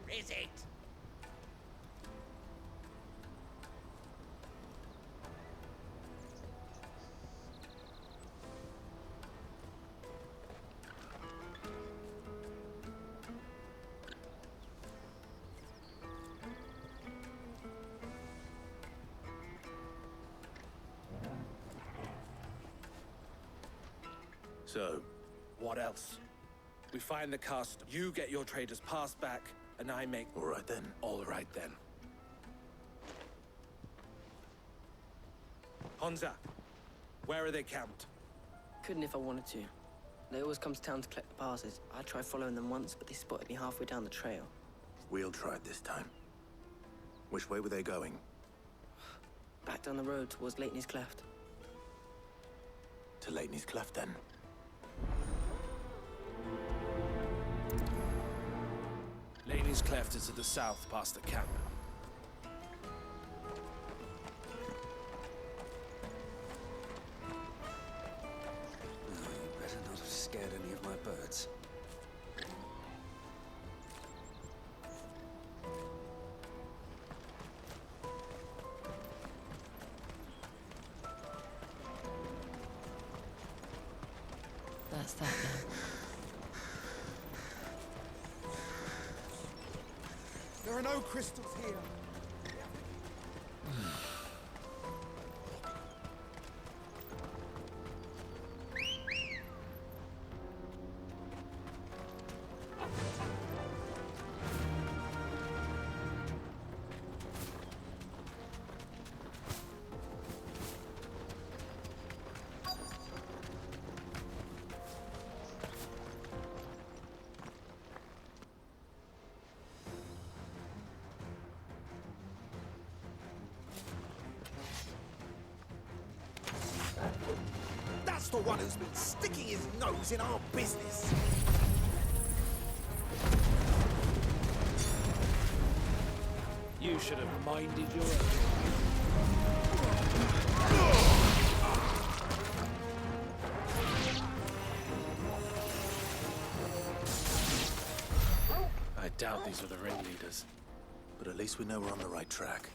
Where is it? So, what else? We find the custom. You get your trader's pass back, and I make... All right then. All right then. Honza, where are they camped? Couldn't if I wanted to. They always come to town to collect the passes. I tried following them once, but they spotted me halfway down the trail. We'll try it this time. Which way were they going? Back down the road towards Leighton's Cleft. To Leighton's Cleft then. Laney's Cleft is to the south, past the camp. No, you better not have scared any of my birds. That's that then. There are no crystals here. That's the one who's been sticking his nose in our business. You should have minded your own. I doubt these were the ringleaders. But at least we know we're on the right track.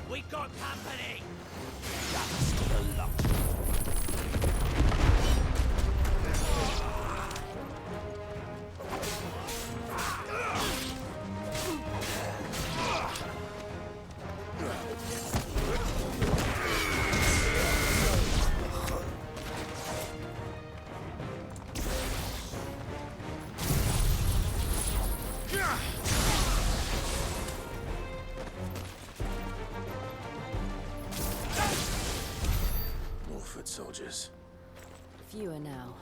We got company! Just the lot. More foot soldiers. Fewer now.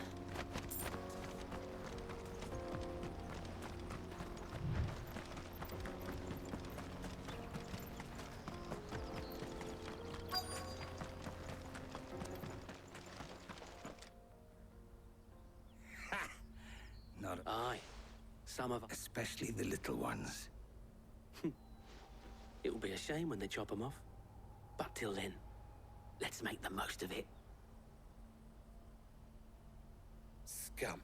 Not Aye. Some of us. especially the little ones. It'll be a shame when they chop them off. But till then, let's make the most of it. Scum.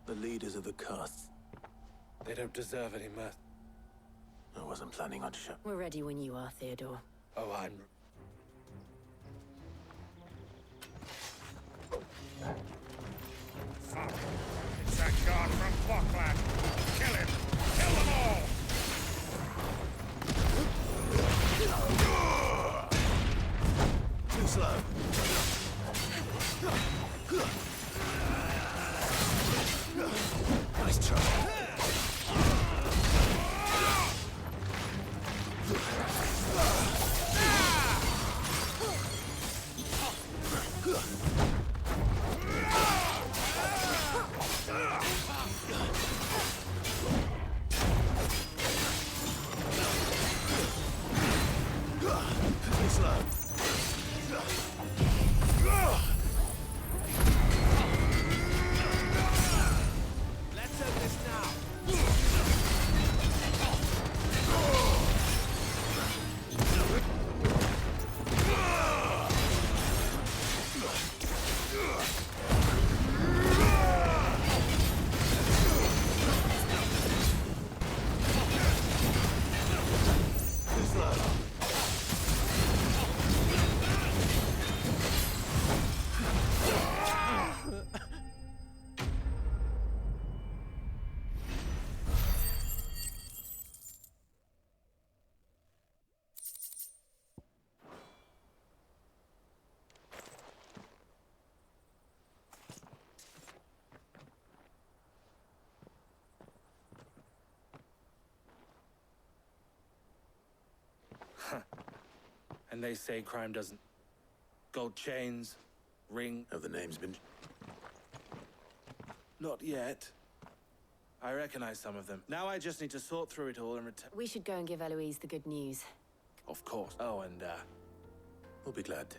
The leaders of the caste. They don't deserve any mirth. I wasn't planning on We're ready when you are, Theodore. Oh, I'm... Fuck. It's that guard from Clockland. Kill him. Kill them all. Too slow. Nice try. Too slow. And they say crime doesn't. Gold chains, ring. Have the names been... Not yet. I recognize some of them. Now I just need to sort through it all and return. We should go and give Eloise the good news. Of course. Oh, and We'll be glad to.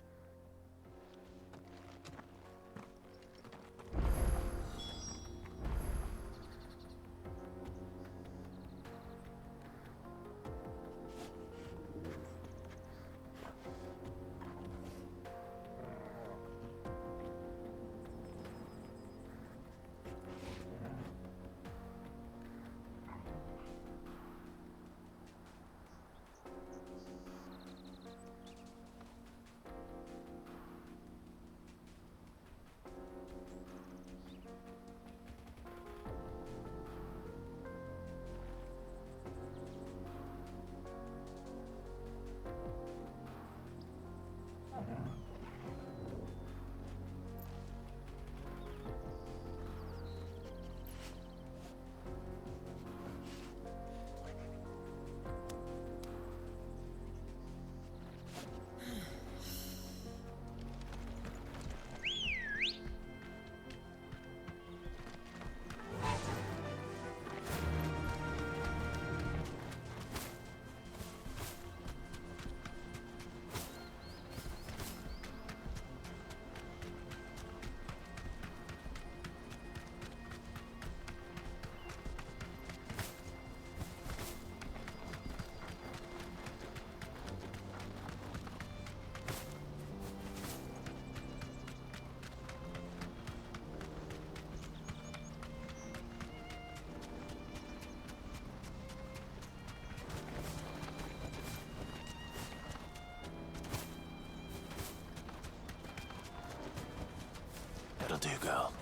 That'll do, girl.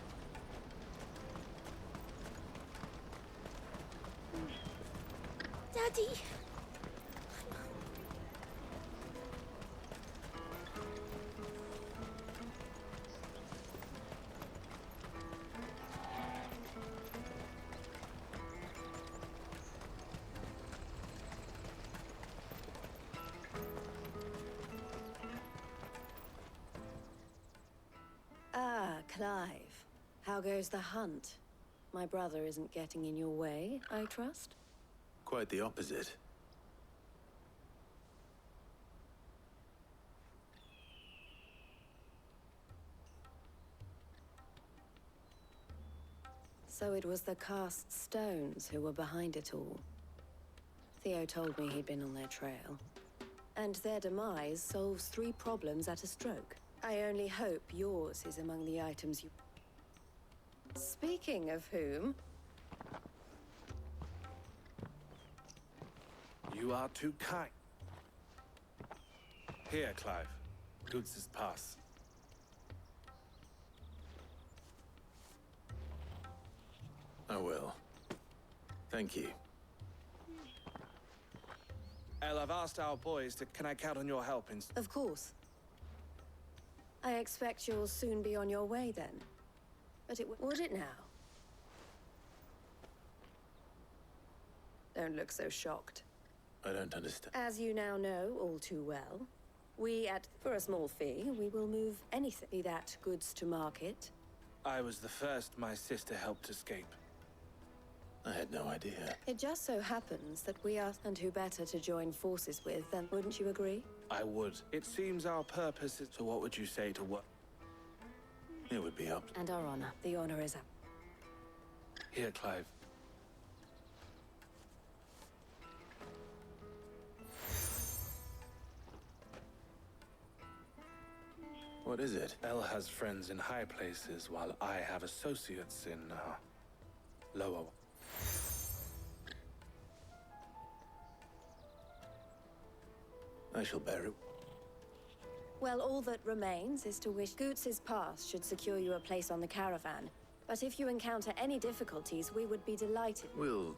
Daddy! Ah, Clive. How goes the hunt? My brother isn't getting in your way, I trust? Quite the opposite. So it was the cast stones who were behind it all. Theo told me he'd been on their trail. And their demise solves 3 problems at a stroke. I only hope yours is among the items you... Speaking of whom... you are too kind. Here, Clive. Goods' pass. I will. Thank you. Elle, I've asked our boys to... Can I count on your help in... Of course. I expect you'll soon be on your way then. But would it now? Don't look so shocked. I don't understand. As you now know all too well, for a small fee, we will move anything, be that goods to market. I was the first my sister helped escape. I had no idea. It just so happens that we are, and who better to join forces with than, wouldn't you agree? I would. It seems our purpose is... So what would you say to what? It would be up. And our honor. The honor is up. Here, Clive. What is it? Elle has friends in high places, while I have associates in, lower. I shall bear it. Well, all that remains is to wish Goots' pass should secure you a place on the caravan. But if you encounter any difficulties, we would be delighted. We'll...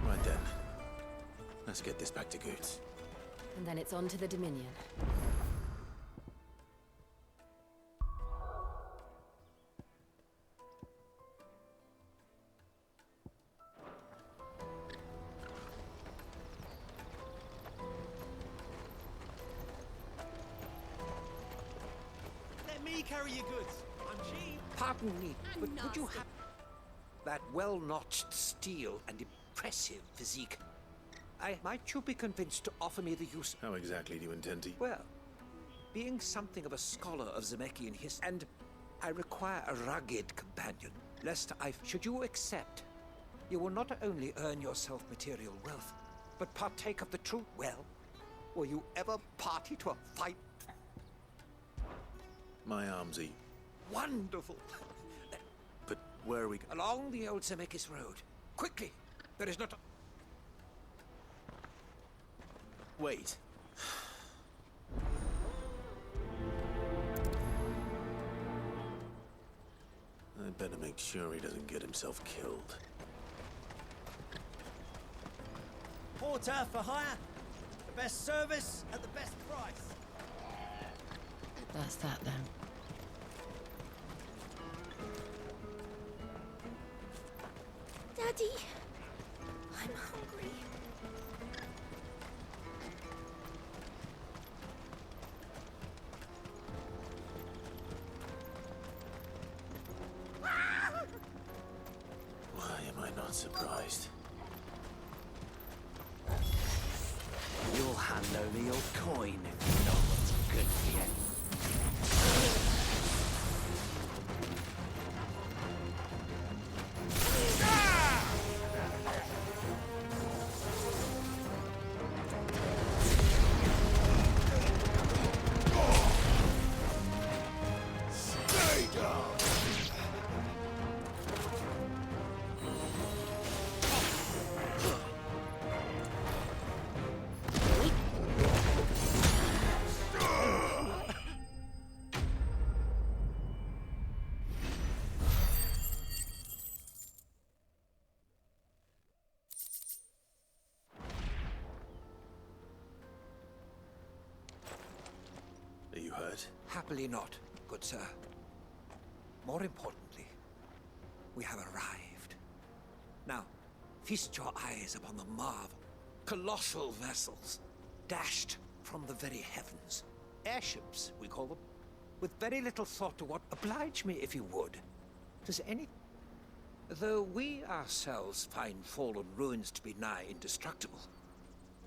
Right then. Let's get this back to Goots. And then it's on to the Dominion. me carry your goods. I'm cheap. Pardon me, but would you have that well-notched steel and impressive physique? Might you be convinced to offer me the use? How exactly do you intend to? Well, being something of a scholar of Zemeckis history, and I require a rugged companion, lest should you accept, you will not only earn yourself material wealth, but partake of the true well. Will you ever party to a fight? My arms eat. Wonderful. But where are we? Along the old Zemeckis road. Quickly. There is not a... Wait. I'd better make sure he doesn't get himself killed. Porter for hire. The best service at the best price. That's that then. Daddy, I'm hungry. Why am I not surprised? You'll hand over your coin if you know what's good for you. Are you hurt? Happily not, good sir. More importantly, we have arrived. Now, feast your eyes upon the marvel. Colossal vessels, dashed from the very heavens. Airships, we call them. With very little thought to what. Oblige me, if you would. Does any... Though we ourselves find fallen ruins to be nigh indestructible,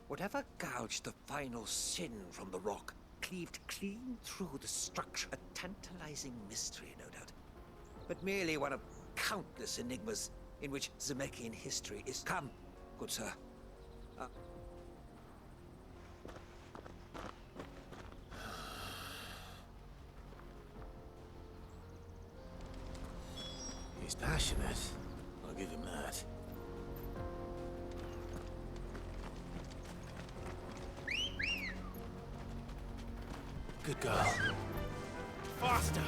whatever gouged the final sin from the rock cleaved clean through the structure. A tantalizing mystery, no doubt. But merely one of countless enigmas in which Zemeckis history is... Come, good sir. He's passionate. I'll give him that. Good girl. Faster!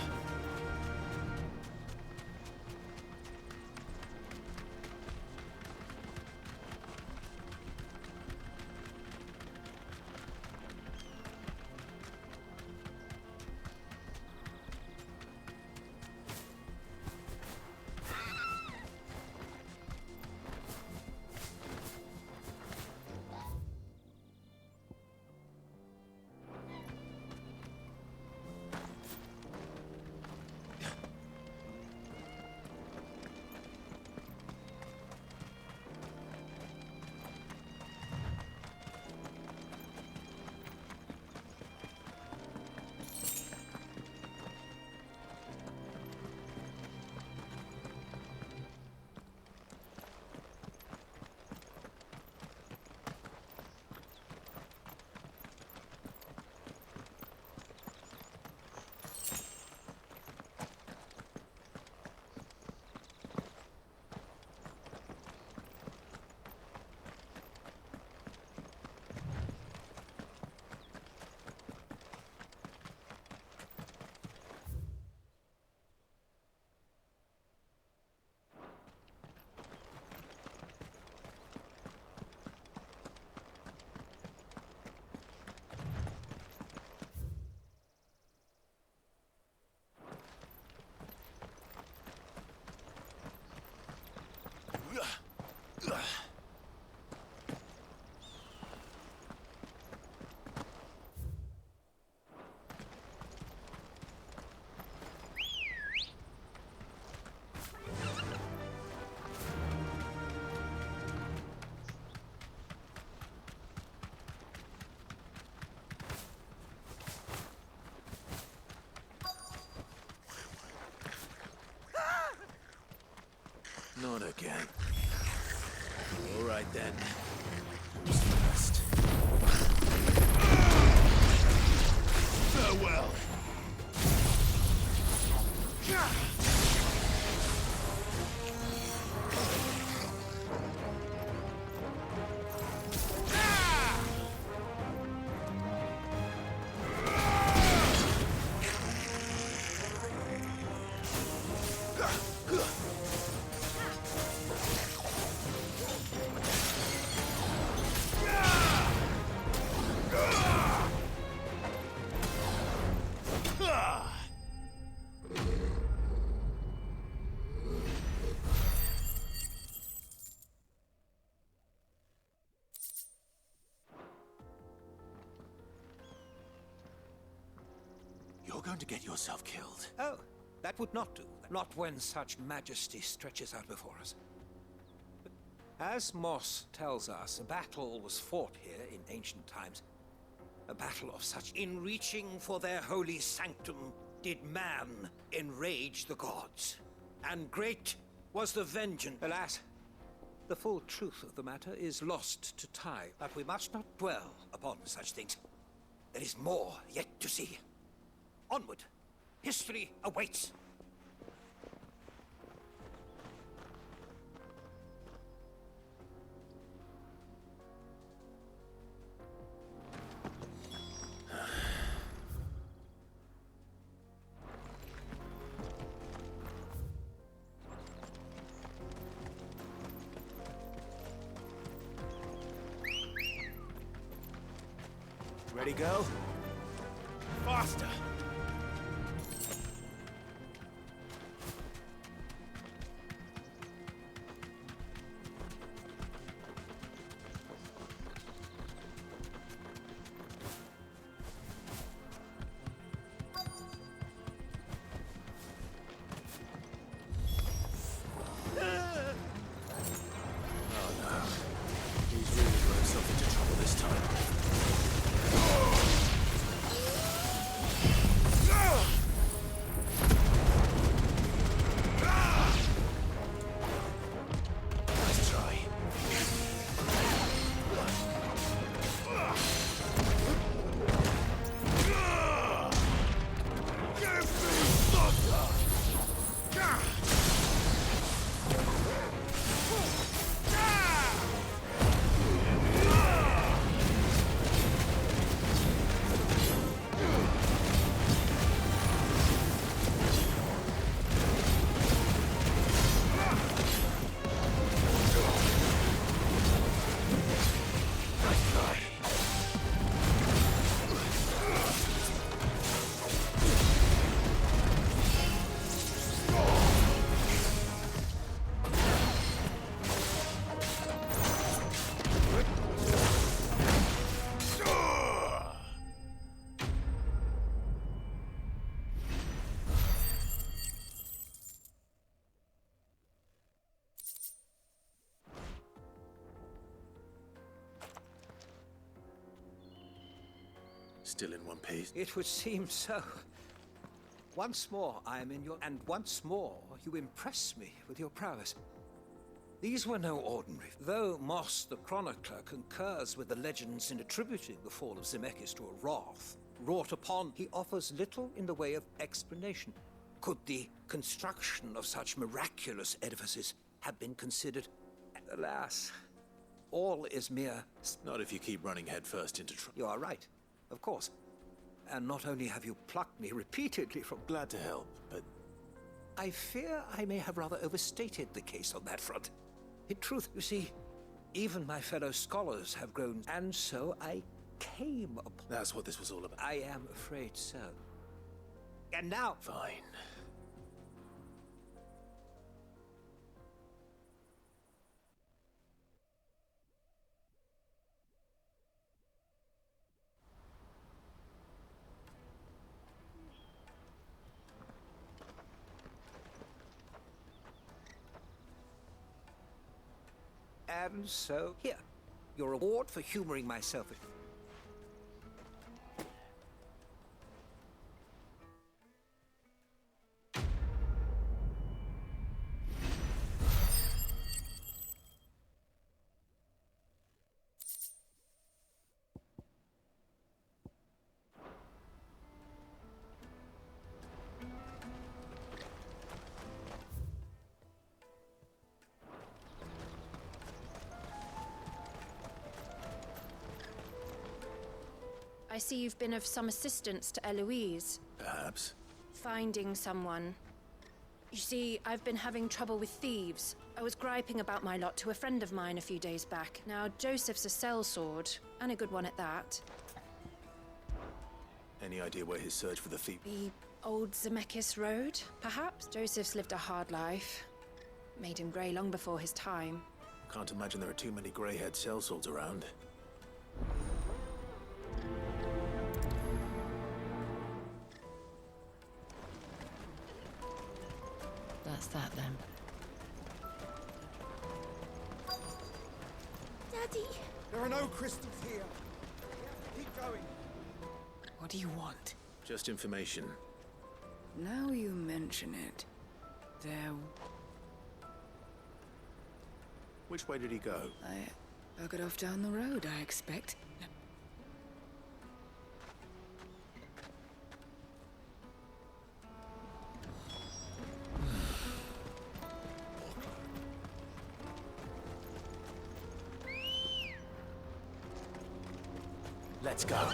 Not again. All right then. Who's first? Farewell. You're going to get yourself killed. Oh, that would not do. Not when such majesty stretches out before us. But as Moss tells us, a battle was fought here in ancient times. A battle of such in reaching for their holy sanctum did man enrage the gods. And great was the vengeance. Alas, the full truth of the matter is lost to time. But we must not dwell upon such things. There is more yet to see. Onward. History awaits. Ready, go? Faster! Still in one piece? It would seem so. Once more I am in your... And once more you impress me with your prowess. These were no ordinary... Though Moss the Chronicler concurs with the legends in attributing the fall of Zemeckis to a wrath wrought upon, he offers little in the way of explanation. Could the construction of such miraculous edifices have been considered? Alas, all is mere... Not if you keep running headfirst into trouble. You are right, of course. And not only have you plucked me repeatedly from... Glad to help, but... I fear I may have rather overstated the case on that front. In truth, you see, even my fellow scholars have grown, and so I came upon... That's what this was all about. I am afraid so. And now... Fine. And so, here, your reward for humoring myself. I see you've been of some assistance to Eloise. Perhaps. Finding someone. You see, I've been having trouble with thieves. I was griping about my lot to a friend of mine a few days back. Now, Joseph's a sellsword, and a good one at that. Any idea where his search for the thief? The old Zemeckis Road, perhaps? Joseph's lived a hard life. Made him grey long before his time. Can't imagine there are too many grey-haired sellswords around. That's that then. Daddy! There are no crystals here. Keep going. What do you want? Just information. Now you mention it, there... Which way did he go? I buggered off down the road, I expect. Let's go.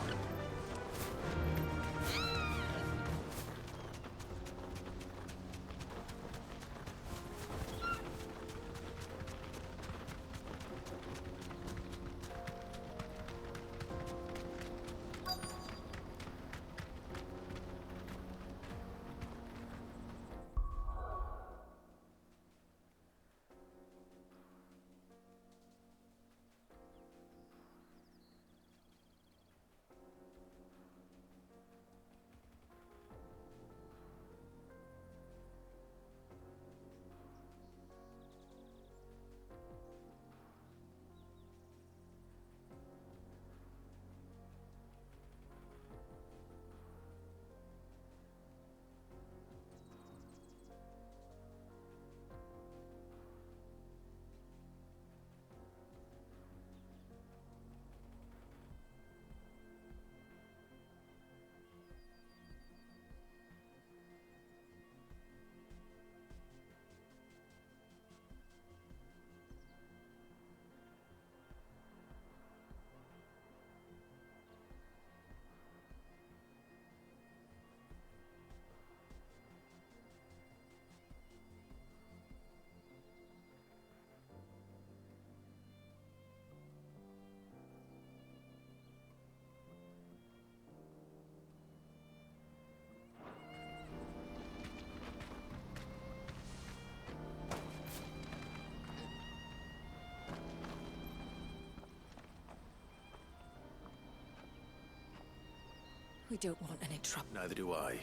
We don't want any trouble. Neither do I.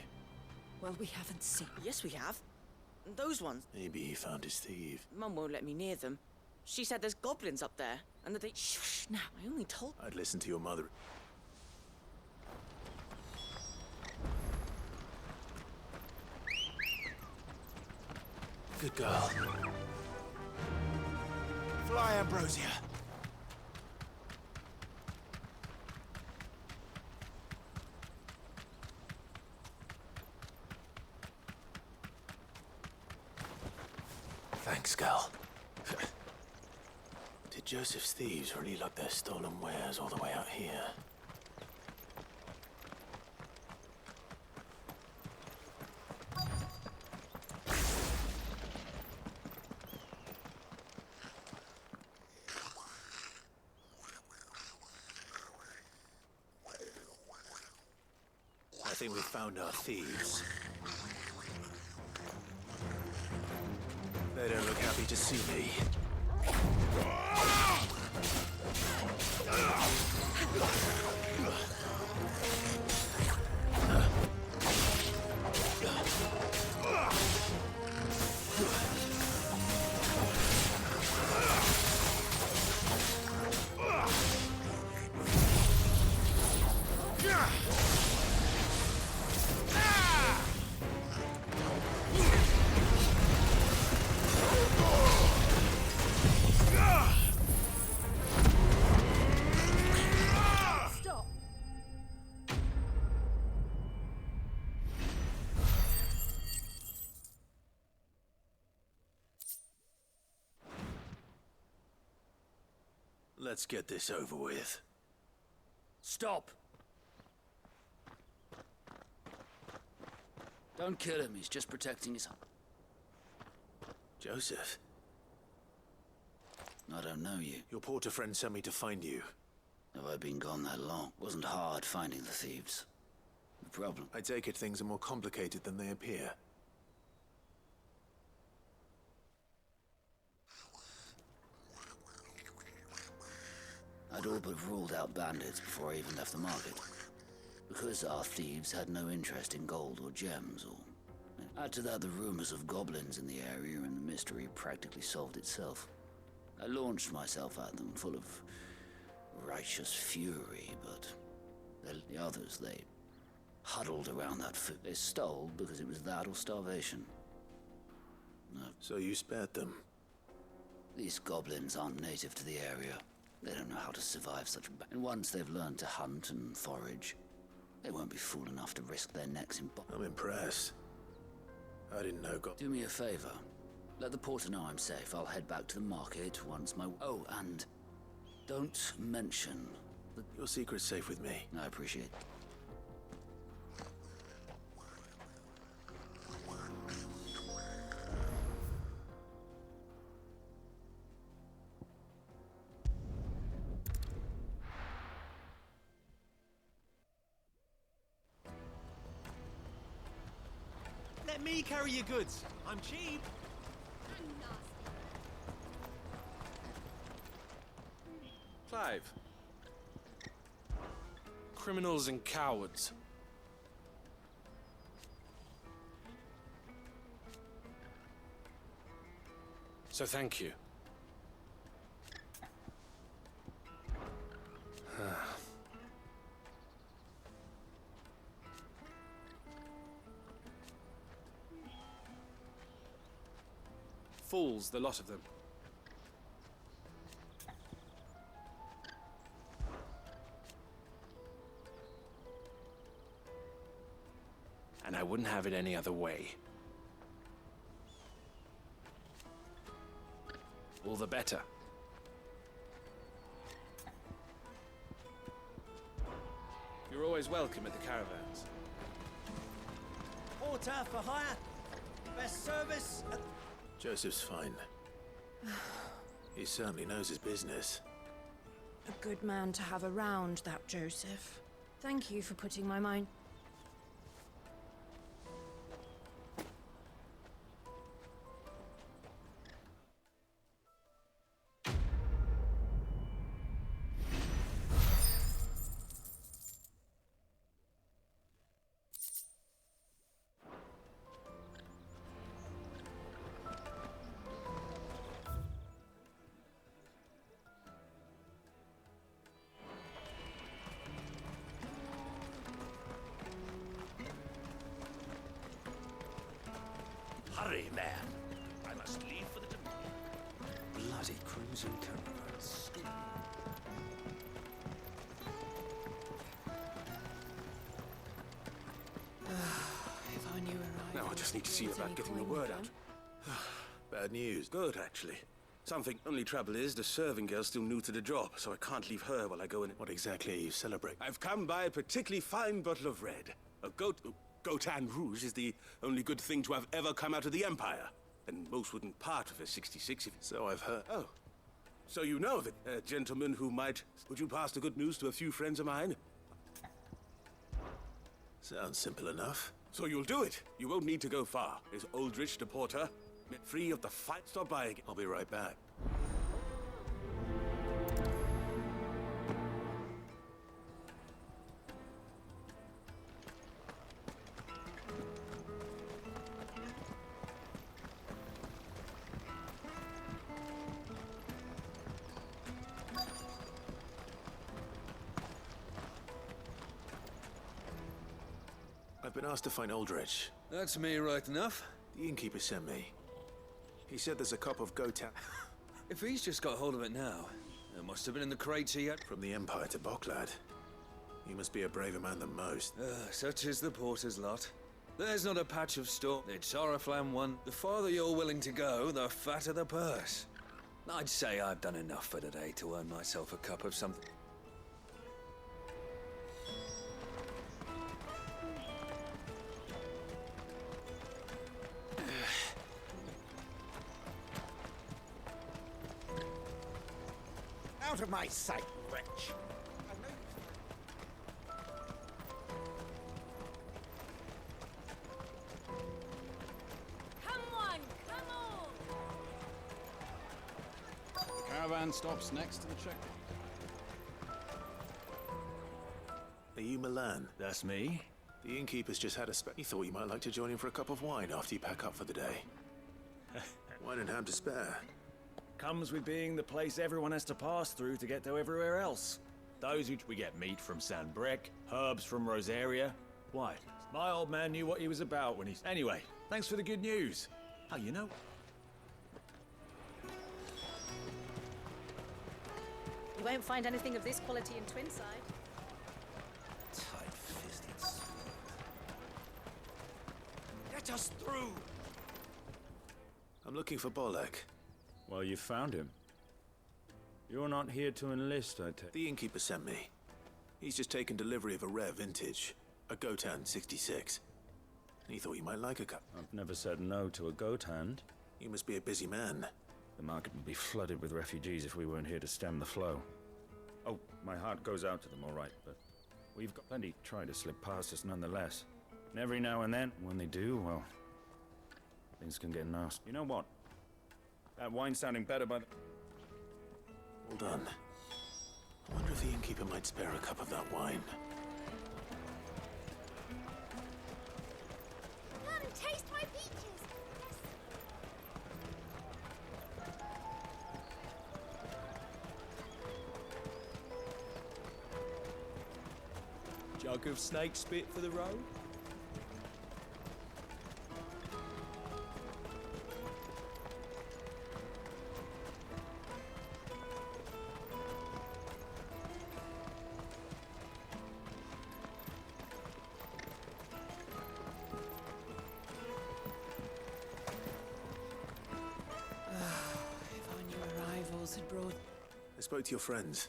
Well, we haven't seen. Yes, we have. Those ones. Maybe he found his thief. Mum won't let me near them. She said there's goblins up there, and that they... Shush, now. I only told... I'd listen to your mother. Good girl. Fly, Ambrosia. Thanks, girl. Did Joseph's thieves really lug their stolen wares all the way out here? I think we found our thieves. They don't look happy to see me. Let's get this over with. Stop! Don't kill him, he's just protecting his... Joseph? I don't know you. Your porter friend sent me to find you. Have I been gone that long? Wasn't hard finding the thieves. The problem... I take it things are more complicated than they appear. I'd all but ruled out bandits before I even left the market. Because our thieves had no interest in gold or gems, or... Add to that the rumors of goblins in the area, and the mystery practically solved itself. I launched myself at them, full of righteous fury, but the others, they huddled around that food. They stole because it was that or starvation. No. So you spared them? These goblins aren't native to the area. They don't know how to survive such and once they've learned to hunt and forage, they won't be fool enough to risk their necks in I'm impressed. I didn't know Do me a favor. Let the porter know I'm safe. I'll head back to the market once my... Oh, and don't mention that... Your secret's safe with me. I appreciate it. Let me carry your goods. I'm cheap. Clive. Criminals and cowards. So thank you. Fools, the lot of them. And I wouldn't have it any other way. All the better. You're always welcome at the caravans. Porter for hire. Best service. Joseph's fine. He certainly knows his business. A good man to have around, that Joseph. Thank you for putting my mind... Hurry, man. I must leave for the bloody crimson caravans. If I knew where Now I just need to see about getting the word out. Bad news. Good, actually. Something. Only trouble is, the serving girl's still new to the job, so I can't leave her while I go in. What exactly are you celebrating? I've come by a particularly fine bottle of red. A Gotan Rouge is the only good thing to have ever come out of the Empire. And most wouldn't part with a 66 if... So I've heard. Oh. So you know of it, a gentleman who might... Would you pass the good news to a few friends of mine? Sounds simple enough. So you'll do it. You won't need to go far. Is Aldrich the porter free of the fight? Stop by again. I'll be right back. I've been asked to find Aldrich. That's me right enough. The innkeeper sent me. He said there's a cup of Gotan. If he's just got hold of it now, it must have been in the crates he had. From the Empire to Boklad. He must be a braver man than most. Such is the porter's lot. There's not a patch of store. It's Oriflamme one. The farther you're willing to go, the fatter the purse. I'd say I've done enough for today to earn myself a cup of something. Out of my sight, wretch! Come on, come on! The caravan stops next to the checkpoint. Are you Milan? That's me. The innkeeper's just had a He thought you might like to join him for a cup of wine after you pack up for the day. Wine and ham to spare. Comes with being the place everyone has to pass through to get to everywhere else. Those we get meat from San Brec, herbs from Rosaria. Why? My old man knew what he was about when he's... Anyway, thanks for the good news. Oh, you know... You won't find anything of this quality in Twinside. Tight-fisted. Get us through! I'm looking for Bolek. Well, you found him. You're not here to enlist, I take. The innkeeper sent me. He's just taken delivery of a rare vintage, a Gotan 66. He thought you might like a cup. I've never said no to a goat hand. You must be a busy man. The market would be flooded with refugees if we weren't here to stem the flow. Oh, my heart goes out to them, all right, but we've got plenty trying to slip past us nonetheless. And every now and then, when they do, well, things can get nasty. You know what? That wine's sounding better, but... Hold on. I wonder if the innkeeper might spare a cup of that wine. Come, taste my peaches! Jug of snake spit for the road? I spoke to your friends.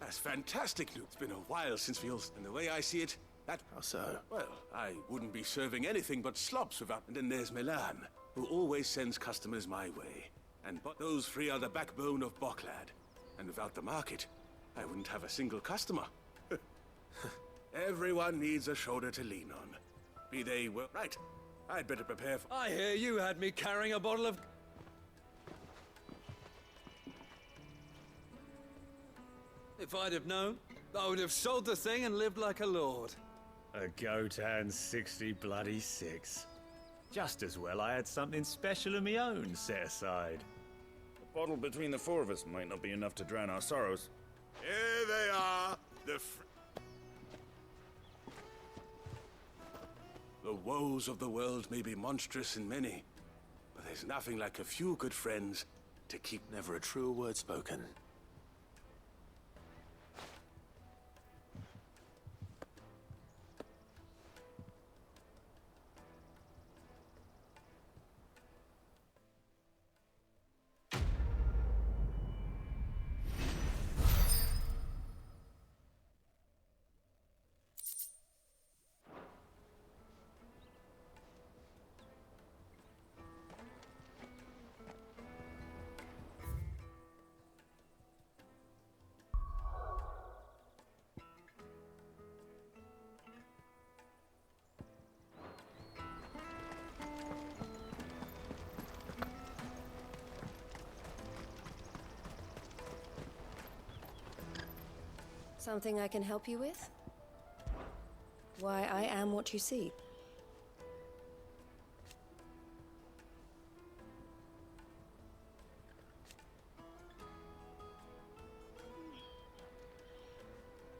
That's fantastic news. It's been a while since we all... And the way I see it, that... How so? Well, I wouldn't be serving anything but slops without... And then there's Milan, who always sends customers my way. But those three are the backbone of Boklad. And without the market, I wouldn't have a single customer. Everyone needs a shoulder to lean on. Be they well... Right. I'd better prepare for... I hear you had me carrying a bottle of... If I'd have known, I would have sold the thing and lived like a lord. A Gotan 66. Just as well I had something special of my own set aside. A bottle between the four of us might not be enough to drown our sorrows. Here they are, the woes of the world may be monstrous and many, but there's nothing like a few good friends to keep... Never a truer word spoken. Something I can help you with? Why, I am what you see.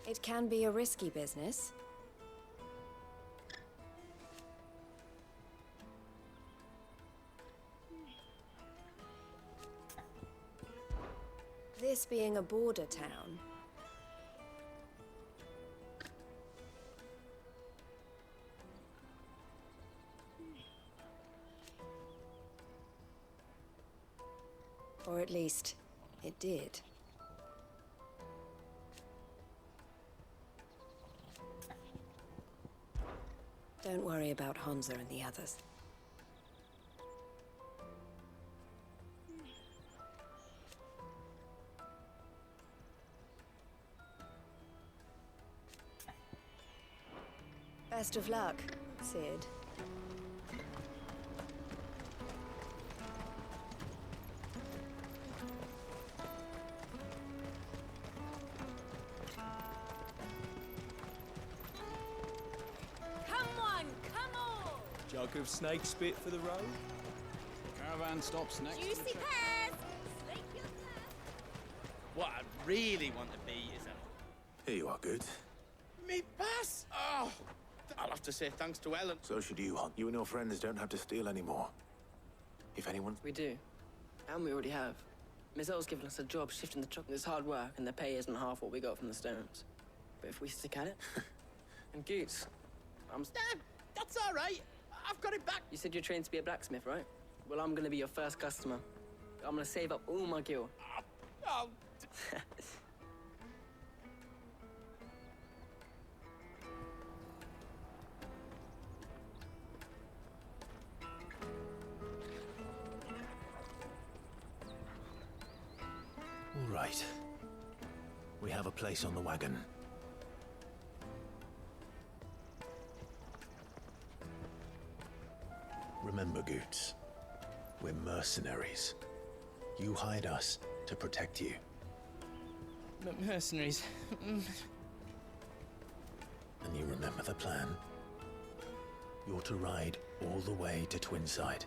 It can be a risky business. This being a border town, or at least, it did. Don't worry about Hansa and the others. Best of luck, Sid. Come on, come on! Jug of snake spit for the road. Caravan stops next to the Juicy check. pears! Slake your thirst. What I really want to be is a... Here you are, Good. Me pass? Oh! I'll have to say thanks to Ellen. So should you, Hon. You and your friends don't have to steal anymore. If anyone... We do. And we already have. Miss L's given us a job shifting the truck. It's hard work, and the pay isn't half what we got from the Stones. But if we stick at it... and Goots, That's all right. I've got it back. You said you're trained to be a blacksmith, right? Well, I'm gonna be your first customer. I'm gonna save up all my gil. Oh. All right. We have a place on the wagon. Remember, Goots, we're mercenaries. You hired us to protect you. Mercenaries. And you remember the plan? You're to ride all the way to Twinside.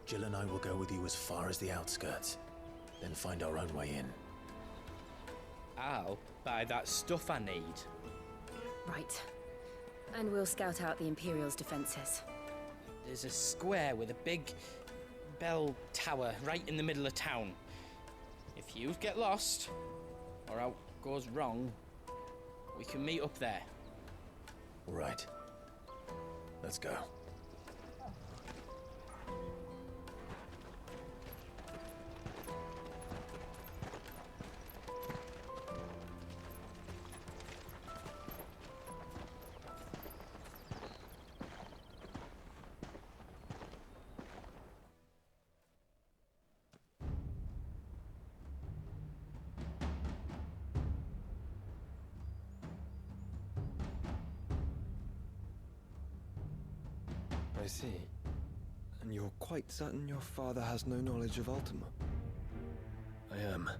Jill and I will go with you as far as the outskirts, then find our own way in. I'll buy that stuff I need. Right. And we'll scout out the Imperial's defenses. There's a square with a big bell tower right in the middle of town. If you get lost, or out goes wrong, we can meet up there. All right. Let's go. I see. And you're quite certain your father has no knowledge of Ultima? I am.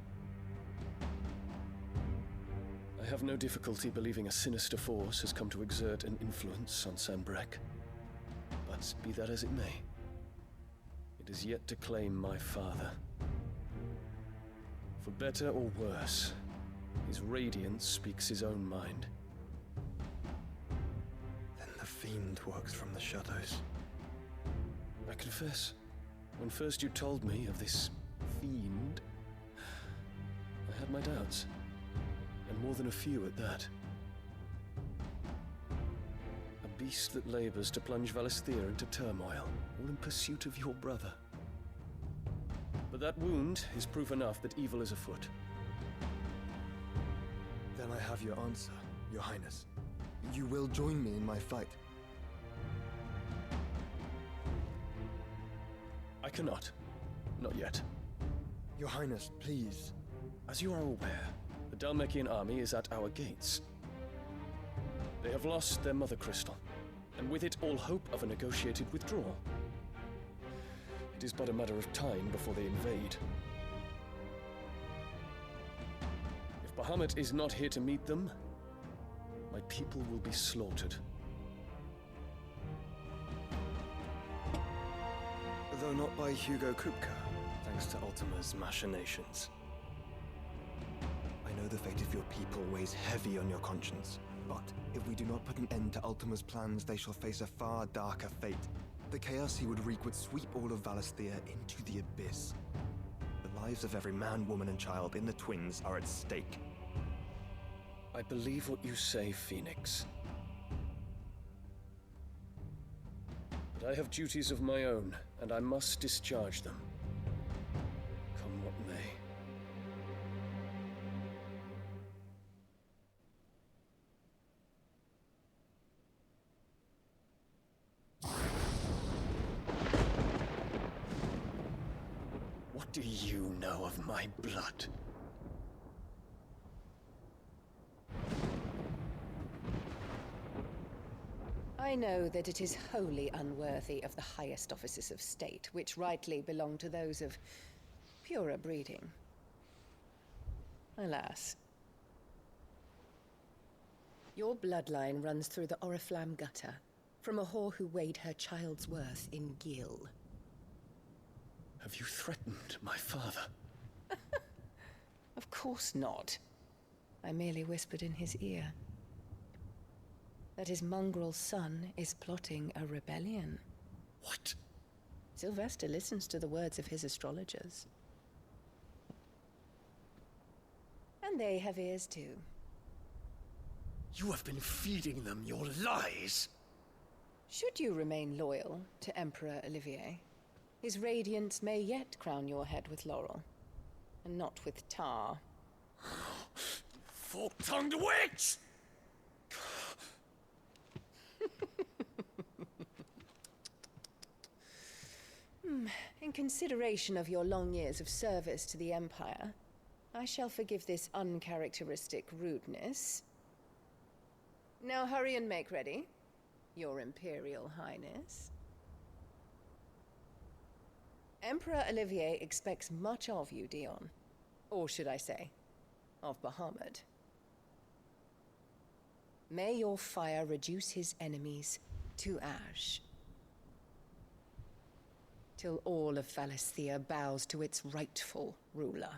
I have no difficulty believing a sinister force has come to exert an influence on Sanbreque. But be that as it may, it is yet to claim my father. For better or worse, his radiance speaks his own mind. Then the fiend works from the shadows. I confess, when first you told me of this fiend, I had my doubts, and more than a few at that. A beast that labors to plunge Valisthea into turmoil, all in pursuit of your brother. But that wound is proof enough that evil is afoot. Then I have your answer, Your Highness. You will join me in my fight. I cannot. Not yet. Your Highness, please. As you are aware, the Dhalmekian army is at our gates. They have lost their mother crystal, and with it all hope of a negotiated withdrawal. It is but a matter of time before they invade. If Bahamut is not here to meet them, my people will be slaughtered. Though not by Hugo Kupka, thanks to Ultima's machinations. I know the fate of your people weighs heavy on your conscience, but if we do not put an end to Ultima's plans, they shall face a far darker fate. The chaos he would wreak would sweep all of Valisthea into the abyss. The lives of every man, woman, and child in the Twins are at stake. I believe what you say, Phoenix. But I have duties of my own, and I must discharge them. Come what may. What do you know of my blood? I know that it is wholly unworthy of the highest offices of state, which rightly belong to those of purer breeding. Alas. Your bloodline runs through the Oriflamme gutter, from a whore who weighed her child's worth in gil. Have you threatened my father? Of course not. I merely whispered in his ear that his mongrel son is plotting a rebellion. What? Sylvester listens to the words of his astrologers. And they have ears too. You have been feeding them your lies! Should you remain loyal to Emperor Olivier, his radiance may yet crown your head with laurel, and not with tar. Fork-tongued witch! In consideration of your long years of service to the Empire, I shall forgive this uncharacteristic rudeness. Now hurry and make ready, Your Imperial Highness. Emperor Olivier expects much of you, Dion. Or should I say, of Bahamut. May your fire reduce his enemies to ash, till all of Valisthea bows to its rightful ruler.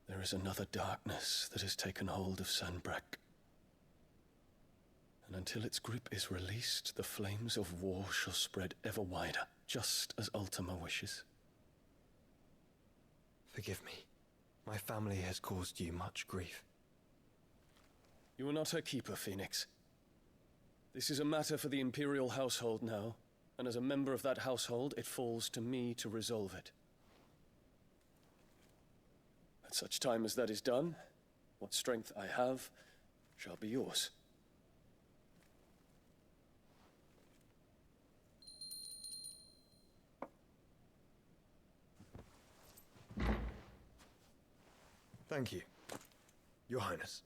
There is another darkness that has taken hold of Sanbreque. And until its grip is released, the flames of war shall spread ever wider, just as Ultima wishes. Forgive me. My family has caused you much grief. You are not her keeper, Phoenix. This is a matter for the Imperial household now, and as a member of that household, it falls to me to resolve it. At such time as that is done, what strength I have shall be yours. Thank you, Your Highness.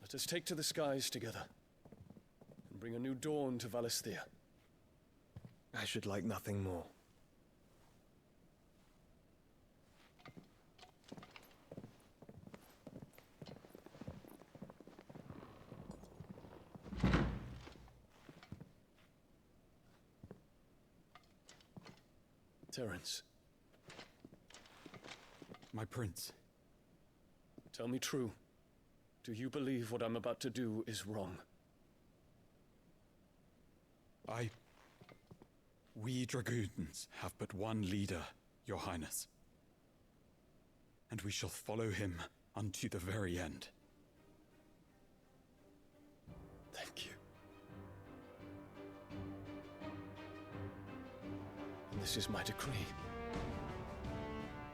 Let us take to the skies together, and bring a new dawn to Valisthea. I should like nothing more. Terence. My prince. Tell me true. Do you believe what I'm about to do is wrong? We dragoons have but one leader, Your Highness. And we shall follow him unto the very end. Thank you. And this is my decree.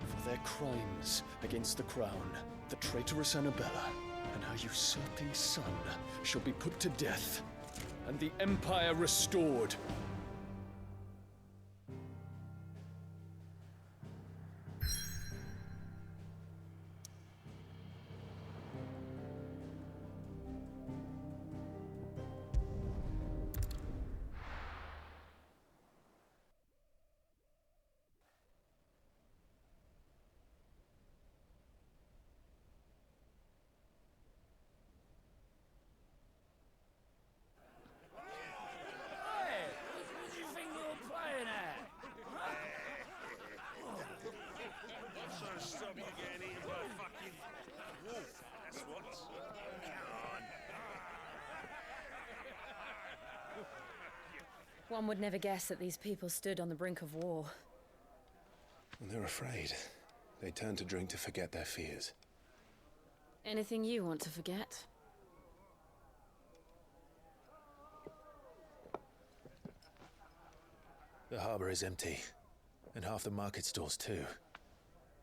For their crimes against the crown, the traitorous Annabella and her usurping son shall be put to death, and the Empire restored. One would never guess that these people stood on the brink of war. When they're afraid, they turn to drink to forget their fears. Anything you want to forget? The harbor is empty, and half the market stalls too.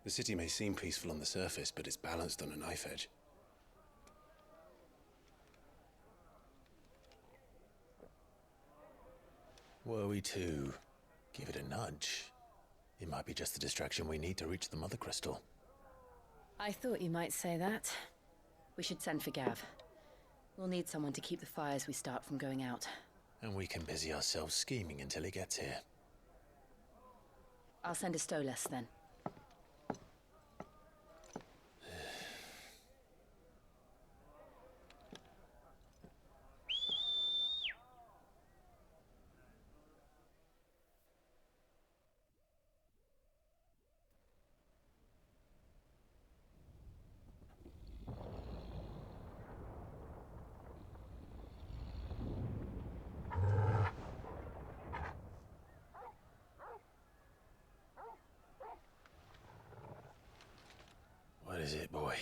The city may seem peaceful on the surface, but it's balanced on a knife edge. Were we to give it a nudge, it might be just the distraction we need to reach the Mother Crystal. I thought you might say that. We should send for Gav. We'll need someone to keep the fires we start from going out. And we can busy ourselves scheming until he gets here. I'll send a Stolas then. What is it, boy?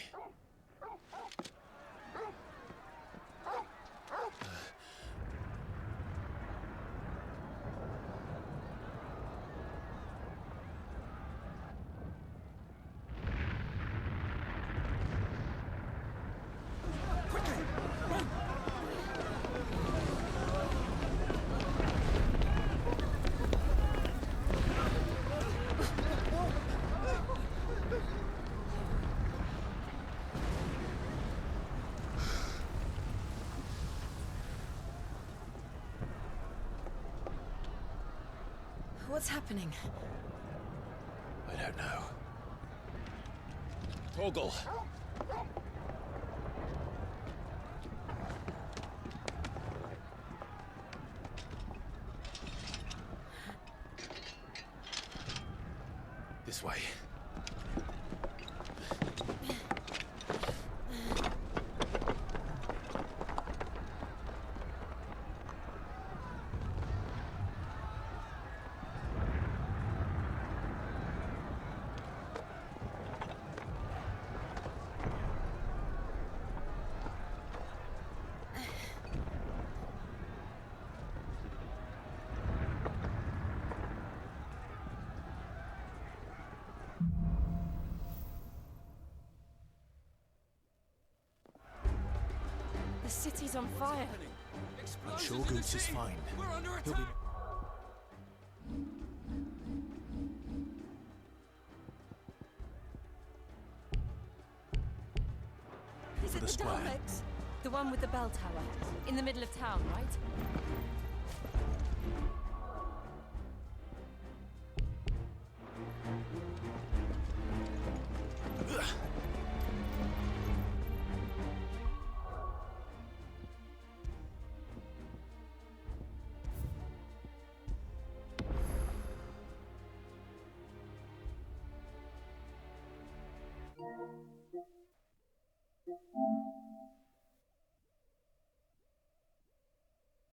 What's happening? I don't know. Torgal! This way. The city's on fire. I'm sure Goots is fine. He'll be... Is it the Daleks? The one with the bell tower. In the middle of town, right?